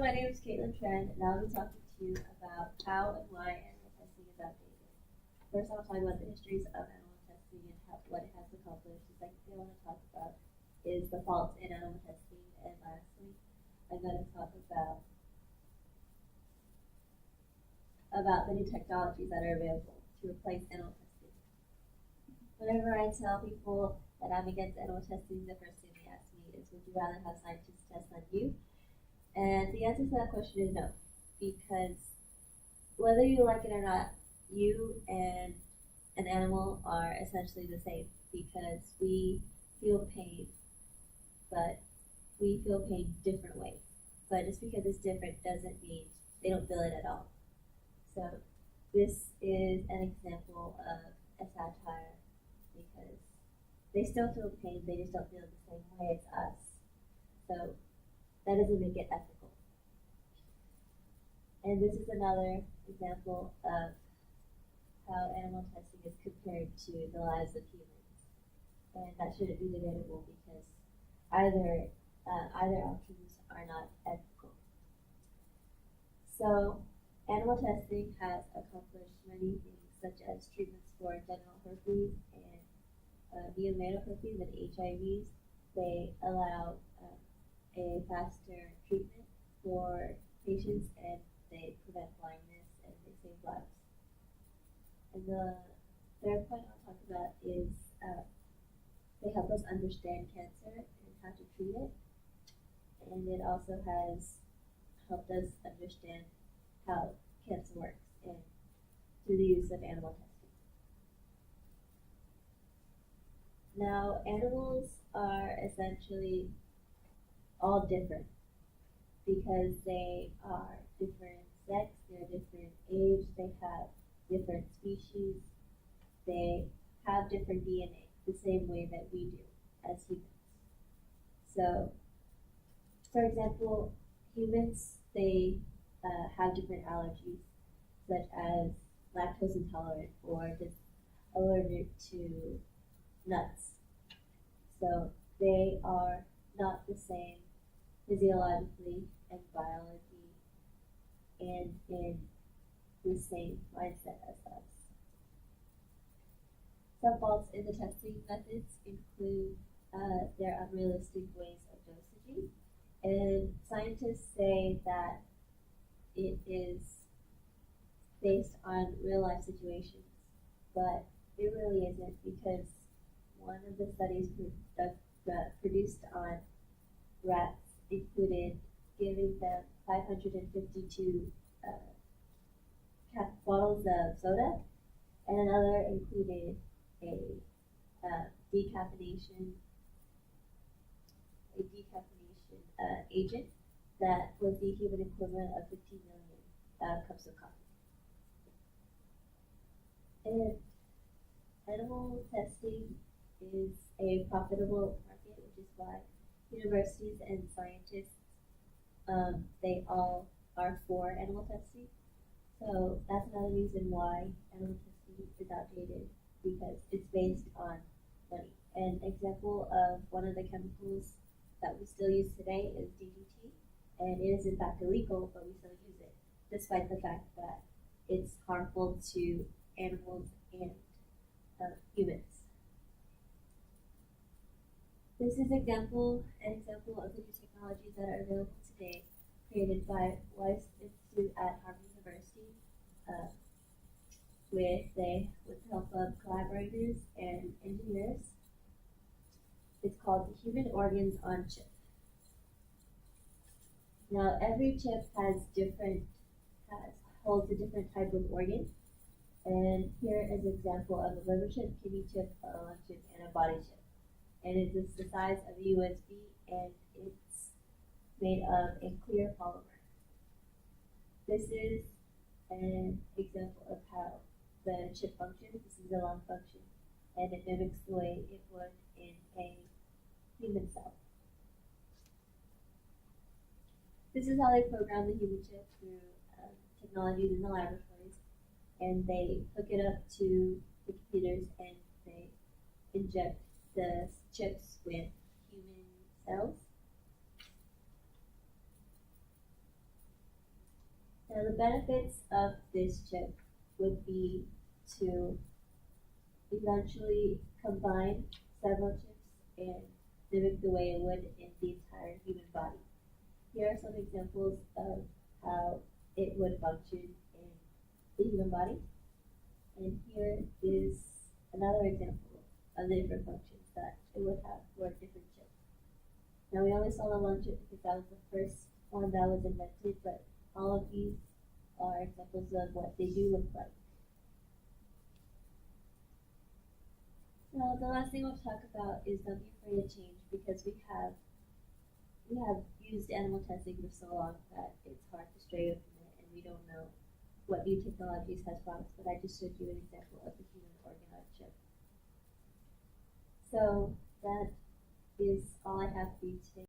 my name is Caitlin Trent, and I'll be talking to you about how and why animal testing is outdated. First, I'll talk about the histories of animal testing and what it has accomplished. The second thing I want to talk about is the faults in animal testing, and lastly, I'm going to talk about the new technologies that are available to replace animal testing. Whenever I tell people that I'm against animal testing, the first thing they ask me is, would you rather have scientists test on you? And the answer to that question is no, because whether you like it or not, you and an animal are essentially the same, because we feel pain, but we feel pain different ways. But just because it's different doesn't mean they don't feel it at all. So this is an example of a satire, because they still feel pain, they just don't feel it the same way as us. So that doesn't make it ethical. And this is another example of how animal testing is compared to the lives of humans. And that shouldn't be debatable, because either options are not ethical. So animal testing has accomplished many things, such as treatments for genital herpes and neonatal herpes and HIVs. They allow a faster treatment for patients, and they prevent blindness, and they save lives. And the third point I'll talk about is they help us understand cancer and how to treat it. And it also has helped us understand how cancer works and through the use of animal testing. Now, animals are essentially all different, because they are different sex, they're different age, they have different species, they have different DNA, the same way that we do as humans. So, for example, humans, they have different allergies, such as lactose intolerant or just allergic to nuts. So they are not the same physiologically and biologically and in the same mindset as us. Some faults in the testing methods include their unrealistic ways of dosaging, and scientists say that it is based on real life situations, but it really isn't, because one of the studies produced on rats included giving them 552 bottles of soda, and another included a decaffeination agent that was the human equivalent of 15 million cups of coffee. And animal testing is a profitable market, which is why universities and scientists, they all are for animal testing. So that's another reason why animal testing is outdated, because it's based on money. An example of one of the chemicals that we still use today is DDT, and it is in fact illegal, but we still use it, despite the fact that it's harmful to animals and humans. This is an example of the new technologies that are available today, created by Weiss Institute at Harvard University, with the help of collaborators and engineers. It's called the Human Organs on Chip. Now, every chip holds a different type of organ, and here is an example of a liver chip, kidney chip, a lung chip, and a body chip. And it is the size of a USB, and it's made of a clear polymer. This is an example of how the chip functions. This is the lung function, and it mimics the way it would in a human cell. This is how they program the human chip through technologies in the laboratories, and they hook it up to the computers, and they inject the chips with human cells. Now the benefits of this chip would be to eventually combine several chips and mimic the way it would in the entire human body. Here are some examples of how it would function in the human body. And here is another example of the different functions that it would have for different chips. Now we only saw the one chip because that was the first one that was invented, but all of these are examples of what they do look like. Now the last thing we'll talk about is don't be afraid of change, because we have used animal testing for so long that it's hard to stray away from it, and we don't know what new technologies has brought us, but I just showed you an example of the human organoid chip. So that is all I have for you today.